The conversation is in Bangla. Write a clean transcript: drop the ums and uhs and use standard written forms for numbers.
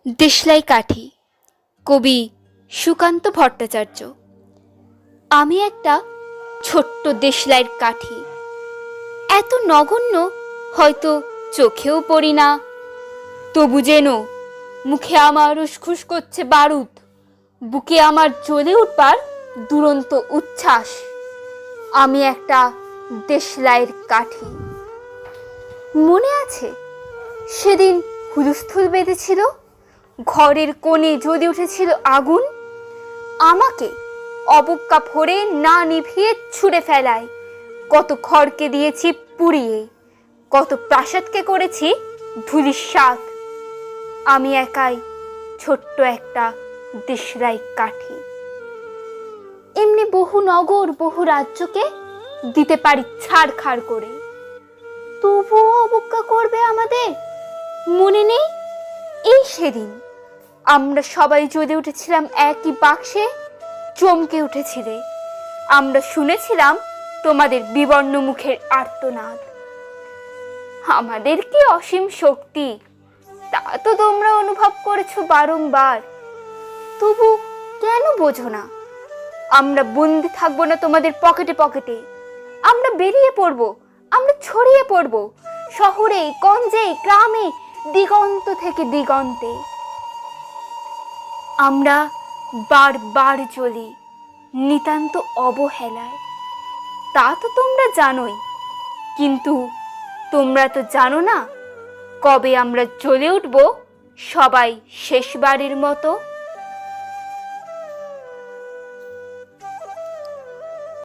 দেশলাই কাঠি, কবি সুকান্ত ভট্টাচার্য। আমি একটা ছোট্ট দেশলাইয়ের কাঠি, এত নগণ্য হয়তো চোখেও পড়ি না, তবু যেন মুখে আমার উসখুস করছে বারুদ, বুকে আমার জ্বলে উঠবার দুরন্ত উচ্ছ্বাস। আমি একটা দেশলাইয়ের কাঠি। মনে আছে সেদিন হুলস্থুল বেঁধেছিল, ঘরের কোণে জ্বলে উঠেছিল আগুন, আমাকে অবজ্ঞা ভরে না নিভিয়ে ছুঁড়ে ফেলায়। কত খড়কে দিয়েছি পুড়িয়ে, কত প্রাসাদকে করেছি ধূলিসাৎ। আমি একাই ছোট্ট একটা দেশলাই কাঠি। এমনি বহু নগর বহু রাজ্যকে দিতে পারি ছাড়খাড় করে, তবুও অবজ্ঞা করবে আমাদের। মনে নেই এই সেদিন আমরা সবাই জ্বলে উঠেছিলাম একই বাক্সে, চমকে উঠেছিলে। আমরা শুনেছিলাম তোমাদের বিবর্ণ মুখের আর্তনাদ। আমাদের কি অসীম শক্তি, তা তো তোমরা অনুভব করেছো বারংবার, তবু কেন বোঝো না? আমরা বন্দি থাকবো না তোমাদের পকেটে পকেটে, আমরা বেরিয়ে পড়বো, আমরা ছড়িয়ে পড়বো শহরে গঞ্জে গ্রামে, দিগন্ত থেকে দিগন্তে। আমরা বারবার জ্বলি নিতান্ত অবহেলায়, তা তো তোমরা জানোই, কিন্তু তোমরা তো জানো না কবে আমরা জ্বলে উঠবো সবাই শেষবারের মতো।